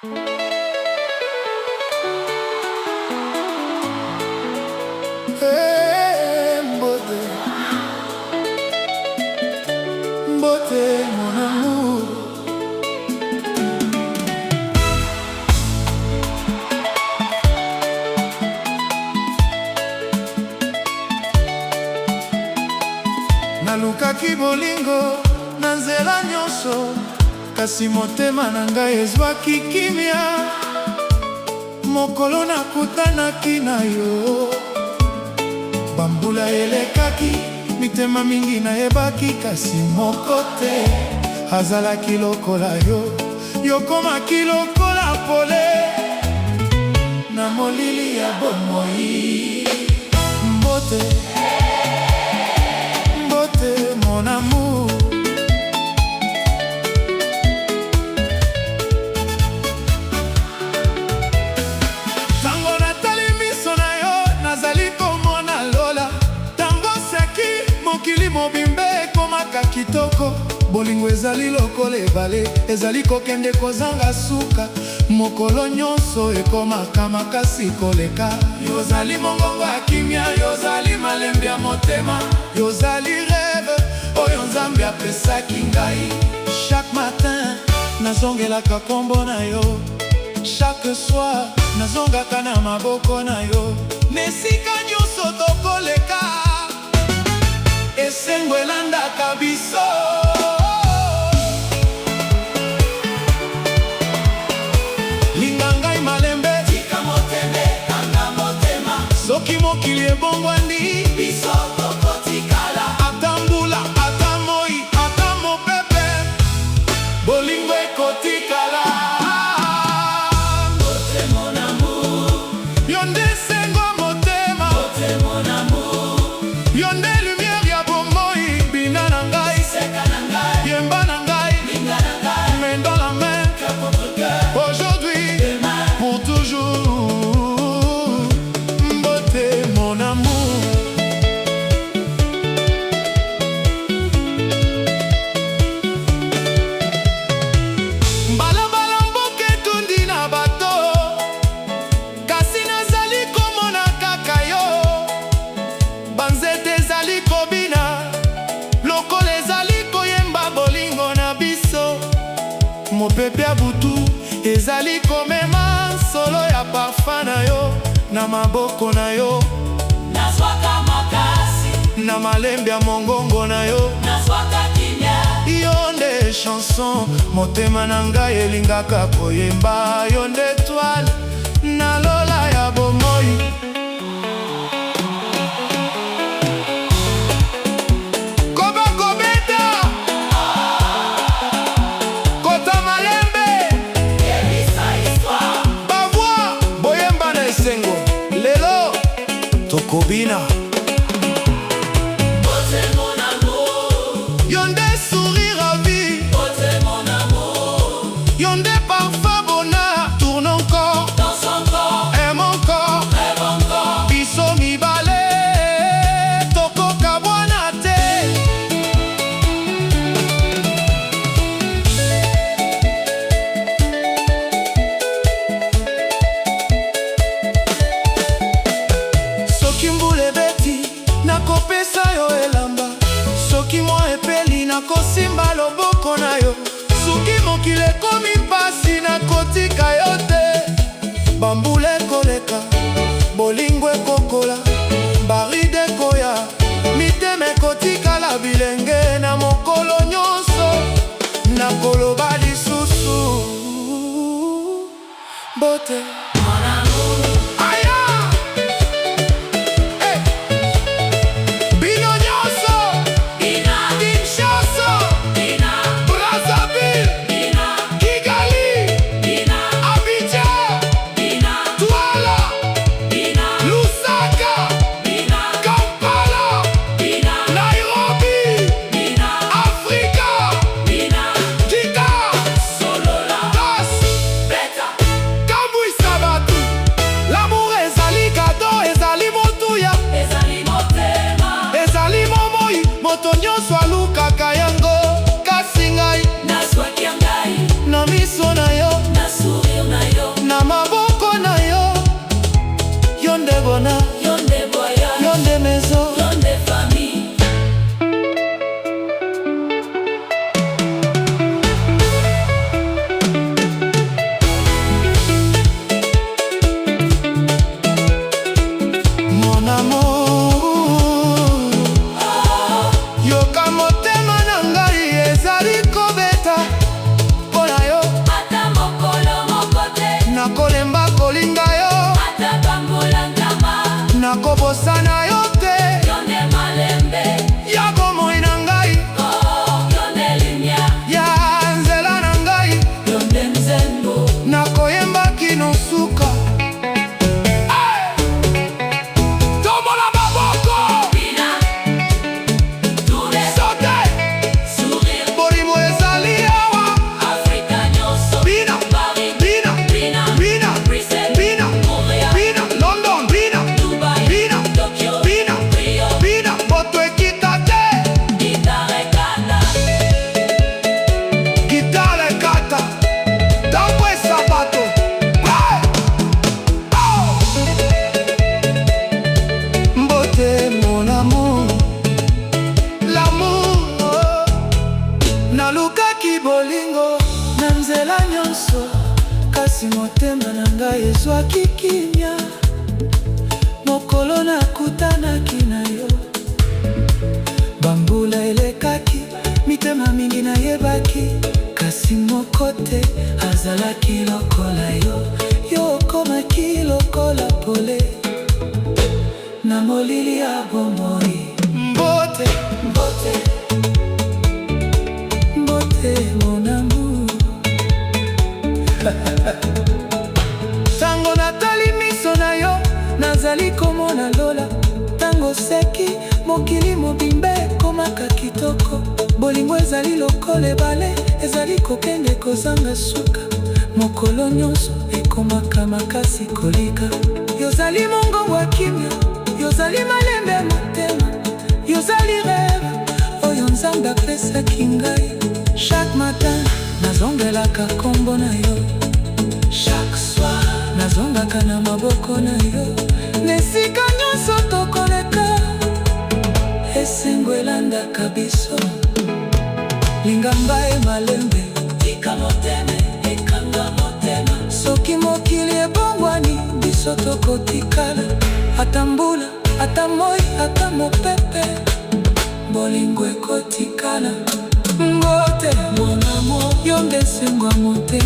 Mbote, mbote mon amour. Nalukaki bolingo na nzela nyonso, kasi motema na ngai ezwaki kimia. Mokolo nakutanaki na yo, bambula elekaki, mitema mingi nayebaki, kasi moko te azalaki lokola yo. Yokomaki lokola pole na molili ya bomoi. Mbote, mbote mon amour. Tango natali miso na yo, nazali komona lola. Tango seki mokili mobimbe ekomaka kitoko. Bolingo ezali lokola ebale, ezali kokende kozanga suka. Mokolo nyonso ekomaka makasi koleka. Yozali mongongo ya kimia, yozali malembe ya motema, yozali rêve oyo Nzambe apesaki ngai. Chaque matin nazongelaka kombo na yo, chaque soir nazongaka na maboko na yo. Nesika nyonso tokoleka, esengo elandaka biso. Soki mokili ebongwani, biso tokotikala. Ata mbula, ata moi, ata mopepe, bolingo ekotikala. Mbote mon amour, yonde sengo motema. Mbote mon amour, yonde lumière ya bomoi. Bina na ngai, seka na ngai, yemba na ngai, linga na ngai, main dans la main, cœur contre cœur. Aujourd'hui, demain, pour toujours. Mon amour, balabala mboka etundi na bato, kasi nazali komona kaka yo. Banzete ezali kobina, lokola ezali koyemba bolingo na biso. Mopepe ya butu ezali komema solo ya parfum na yo. Na maboko na yo nazwaka makasi, na malembe ya mongongo na yo nazwaka kimia. Yo nde chanson motema na ngai elingaka koyemba. Yo nde étoile na lola ya bomoi. Koba kobeta kota malembe, yebisa histoire. Bavwa boyemba na esengo, lelo tokobina. Mbote mon amour, yonde sourire à vie. Mbote mon amour, yonde parfum bonheur. Tourne encore dans son corps, aime encore, rêve encore. Biso mibale tokoka bwana te. Soki mbula ebeti nakopesa yo elamba, soki mwa epeli nakosimba loboko na yo. Soki mokili ekomi mpasi nakotika yo te. Bambula ekoleka, bolingo ekokola, baride ekoya, mitema ekotikala bilenge. Na mokolo nyonso nakoloba lisusu, mbote mon amour. Kabui nyonso, kasi motema na ngai ezwaki kimia. Mokolo nakutanaki na yo, bambula elekaki, mitema mingi nayebaki, kasi moko te azalaki lokola yo. Yo okomaki lokola pole na molili ya bomoi. Mbote, mbote, mbote mon amour. Tango natali miso na yo, nazali komona lola. Tango seki, mokili mobimba ekomaka kitoko. Bolingo ezali lokola ebale, ezali kokende kozanga suka. Mokolo nyonso ekomaka makasi kolika. Yozali mongongo wa kimia, yozali malembe motema, yozali rêve oyo Nzambe apesaki ngai. Chaque matin nazongelaka kombo na yo, chaque soir nazongaka na maboko na yo. Nesika nyonso tokoleka, esengo elandaka biso. Lingamba malembe, tika motema, ekanga motema. Soki mokili ebongwani, biso tokotikala. Ata mbula, ata moi, ata mopepe, bolingo ekotikala. Mbote mon amour, yo nde esengo ya motema.